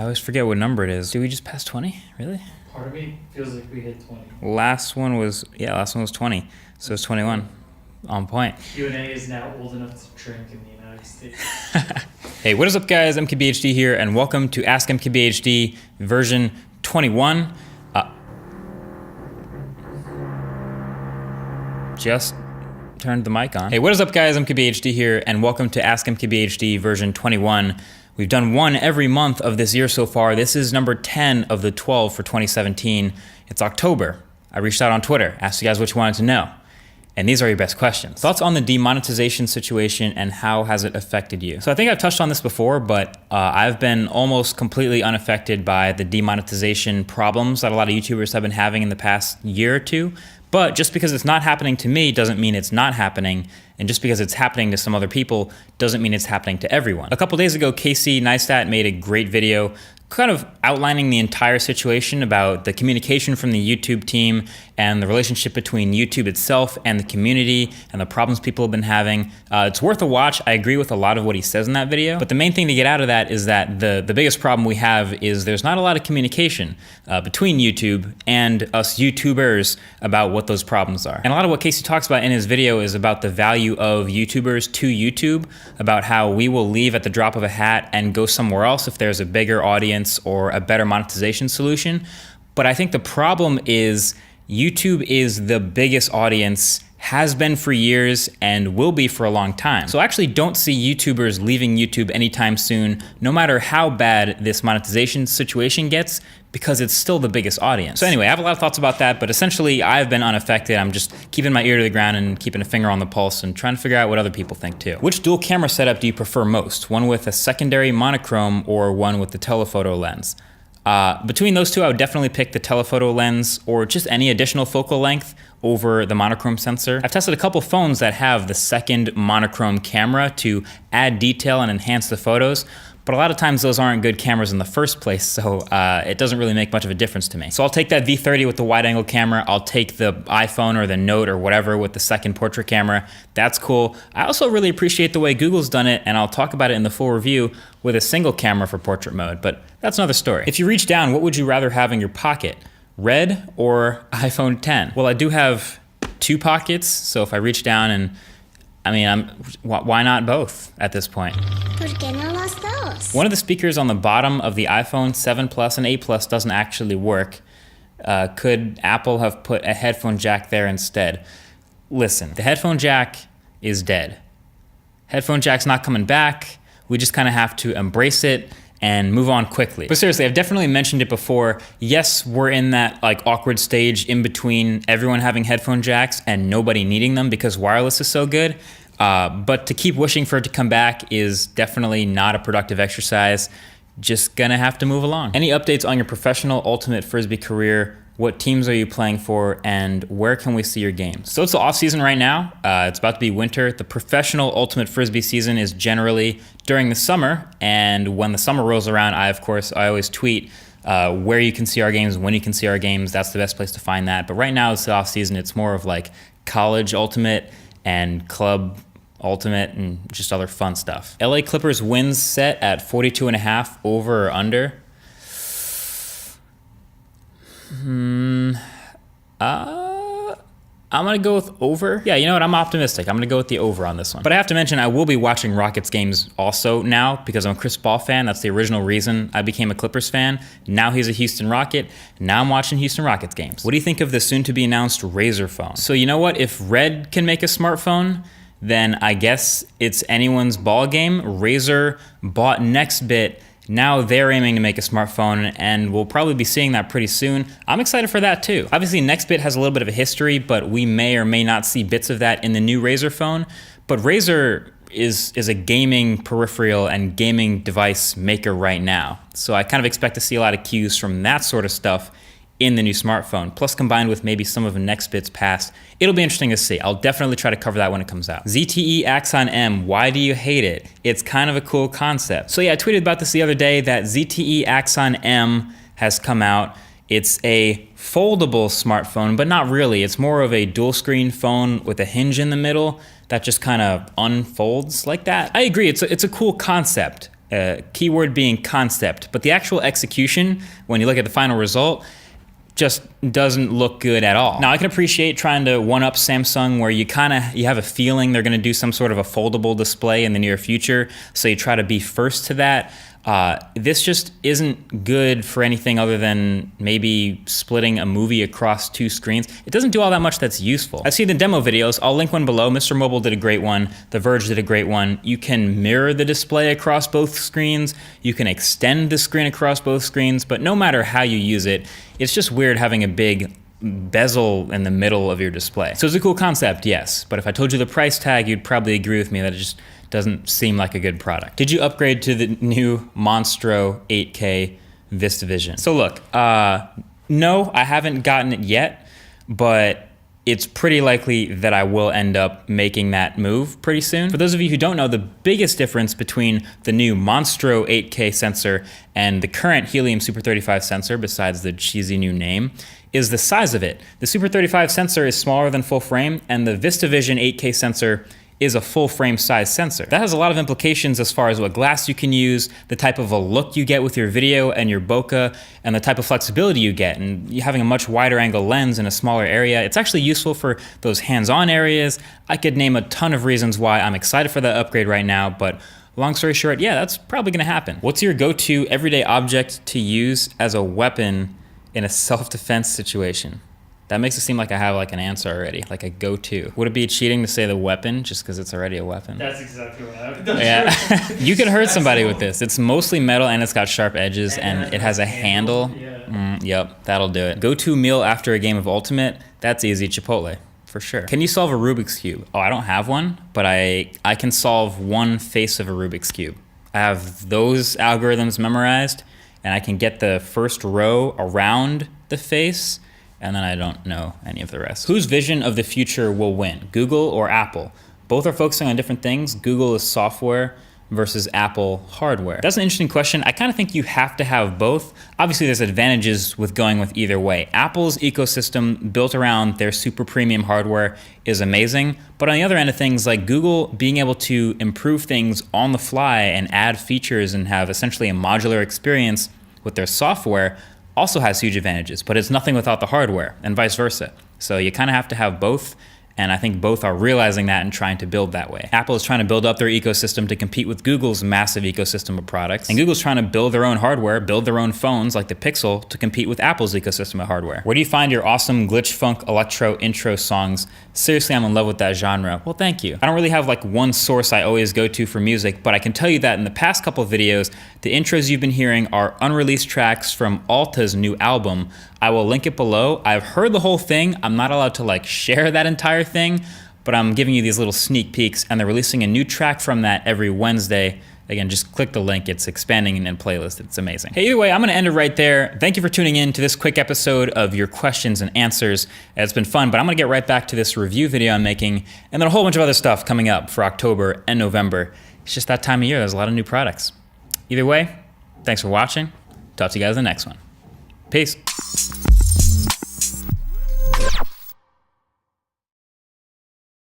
always forget what number it is. Did we just pass 20? Really? Part of me feels like we hit 20. Last one was 20. So it's 21. On point. Q&A is now old enough to drink in the United States. Hey, what is up guys? MKBHD here and welcome to Ask MKBHD version 21. Just turned the mic on. Hey, what is up guys? MKBHD here and welcome to Ask MKBHD version 21. We've done one every month of this year so far. This is number 10 of the 12 for 2017. It's October. I reached out on Twitter, asked you guys what you wanted to know. And these are your best questions. Thoughts on the demonetization situation and how has it affected you? So I think I've touched on this before, but I've been almost completely unaffected by the demonetization problems that a lot of YouTubers have been having in the past year or two. But just because it's not happening to me doesn't mean it's not happening. And just because it's happening to some other people doesn't mean it's happening to everyone. A couple days ago, Casey Neistat made a great video kind of outlining the entire situation about the communication from the YouTube team and the relationship between YouTube itself and the community and the problems people have been having. It's worth a watch. I agree with a lot of what he says in that video. But the main thing to get out of that is that the biggest problem we have is there's not a lot of communication between YouTube and us YouTubers about what those problems are. And a lot of what Casey talks about in his video is about the value of YouTubers to YouTube, about how we will leave at the drop of a hat and go somewhere else if there's a bigger audience or a better monetization solution. But I think the problem is YouTube is the biggest audience, has been for years, and will be for a long time. So I actually don't see YouTubers leaving YouTube anytime soon, no matter how bad this monetization situation gets, because it's still the biggest audience. So anyway, I have a lot of thoughts about that, but essentially I've been unaffected. I'm just keeping my ear to the ground and keeping a finger on the pulse and trying to figure out what other people think too. Which dual camera setup do you prefer most? One with a secondary monochrome or one with the telephoto lens? Between those two, I would definitely pick the telephoto lens or just any additional focal length over the monochrome sensor. I've tested a couple phones that have the second monochrome camera to add detail and enhance the photos, but a lot of times those aren't good cameras in the first place, so it doesn't really make much of a difference to me. So I'll take that V30 with the wide angle camera, I'll take the iPhone or the Note or whatever with the second portrait camera. That's cool. I also really appreciate the way Google's done it, and I'll talk about it in the full review with a single camera for portrait mode, but that's another story. If you reach down, what would you rather have in your pocket? Red or iPhone 10? Well, I do have two pockets, so if I reach down and, why not both at this point? One of the speakers on the bottom of the iPhone 7 Plus and 8 Plus doesn't actually work. Could Apple have put a headphone jack there instead? Listen, the headphone jack is dead. Headphone jack's not coming back. We just kind of have to embrace it and move on quickly. But seriously, I've definitely mentioned it before. Yes, we're in that awkward stage in between everyone having headphone jacks and nobody needing them because wireless is so good. But to keep wishing for it to come back is definitely not a productive exercise. Just gonna have to move along. Any updates on your professional ultimate frisbee career? What teams are you playing for and where can we see your games? So it's the off season right now. It's about to be winter. The professional ultimate frisbee season is generally during the summer, and when the summer rolls around, I always tweet where you can see our games, when you can see our games. That's the best place to find that. But right now it's the off season. It's more of like college ultimate and club ultimate and just other fun stuff. LA Clippers wins set at 42.5 over or under. I'm gonna go with over. Yeah, you know what, I'm optimistic. I'm gonna go with the over on this one. But I have to mention, I will be watching Rockets games also now because I'm a Chris Paul fan. That's the original reason I became a Clippers fan. Now he's a Houston Rocket. Now I'm watching Houston Rockets games. What do you think of the soon to be announced Razer phone? So you know what, if Red can make a smartphone, then I guess it's anyone's ball game. Razer bought Nextbit. Now they're aiming to make a smartphone, and we'll probably be seeing that pretty soon. I'm excited for that too. Obviously, Nextbit has a little bit of a history, but we may or may not see bits of that in the new Razer phone. But Razer is a gaming peripheral and gaming device maker right now. So I kind of expect to see a lot of cues from that sort of stuff in the new smartphone, plus combined with maybe some of Nextbit's past. It'll be interesting to see. I'll definitely try to cover that when it comes out. ZTE Axon M, why do you hate it? It's kind of a cool concept. So yeah, I tweeted about this the other day that ZTE Axon M has come out. It's a foldable smartphone, but not really. It's more of a dual screen phone with a hinge in the middle that just kind of unfolds like that. I agree, it's a cool concept. Keyword being concept, but the actual execution, when you look at the final result, just doesn't look good at all. Now I can appreciate trying to one-up Samsung where you have a feeling they're gonna do some sort of a foldable display in the near future, so you try to be first to that. This just isn't good for anything other than maybe splitting a movie across 2 screens. It doesn't do all that much that's useful. I've seen the demo videos. I'll link one below. Mr. Mobile did a great one. The Verge did a great one. You can mirror the display across both screens. You can extend the screen across both screens, but no matter how you use it, it's just weird having a big bezel in the middle of your display. So it's a cool concept, yes, but if I told you the price tag, you'd probably agree with me that it just doesn't seem like a good product. Did you upgrade to the new Monstro 8K VistaVision? So look, no, I haven't gotten it yet, but it's pretty likely that I will end up making that move pretty soon. For those of you who don't know, the biggest difference between the new Monstro 8K sensor and the current Helium Super 35 sensor, besides the cheesy new name, is the size of it. The Super 35 sensor is smaller than full frame, and the VistaVision 8K sensor is a full frame size sensor. That has a lot of implications as far as what glass you can use, the type of a look you get with your video and your bokeh, and the type of flexibility you get. And you having a much wider angle lens in a smaller area, it's actually useful for those hands-on areas. I could name a ton of reasons why I'm excited for that upgrade right now, but long story short, yeah, that's probably gonna happen. What's your go-to everyday object to use as a weapon in a self-defense situation? That makes it seem like I have like an answer already, like a go-to. Would it be cheating to say the weapon just because it's already a weapon? That's exactly what I would do. Yeah, you could hurt somebody with this. It's mostly metal and it's got sharp edges and it has a handle. Yeah. Yep, that'll do it. Go-to meal after a game of Ultimate, that's easy, Chipotle, for sure. Can you solve a Rubik's Cube? Oh, I don't have one, but I can solve one face of a Rubik's Cube. I have those algorithms memorized and I can get the first row around the face, and then I don't know any of the rest. Whose vision of the future will win, Google or Apple? Both are focusing on different things. Google is software versus Apple hardware. That's an interesting question. I kind of think you have to have both. Obviously, there's advantages with going with either way. Apple's ecosystem built around their super premium hardware is amazing, but on the other end of things, like Google being able to improve things on the fly and add features and have essentially a modular experience with their software also has huge advantages, but it's nothing without the hardware and vice versa. So you kind of have to have both. And I think both are realizing that and trying to build that way. Apple is trying to build up their ecosystem to compete with Google's massive ecosystem of products. And Google's trying to build their own hardware, build their own phones like the Pixel to compete with Apple's ecosystem of hardware. Where do you find your awesome glitch funk electro intro songs? Seriously, I'm in love with that genre. Well, thank you. I don't really have like one source I always go to for music, but I can tell you that in the past couple of videos, the intros you've been hearing are unreleased tracks from Alta's new album. I will link it below. I've heard the whole thing. I'm not allowed to like share that entire thing, but I'm giving you these little sneak peeks, and they're releasing a new track from that every Wednesday. Again, just click the link. It's expanding in playlist. It's amazing. Hey, either way, I'm gonna end it right there. Thank you for tuning in to this quick episode of your questions and answers. It's been fun, but I'm gonna get right back to this review video I'm making, and then a whole bunch of other stuff coming up for October and November. It's just that time of year. There's a lot of new products. Either way, thanks for watching. Talk to you guys in the next one. Peace.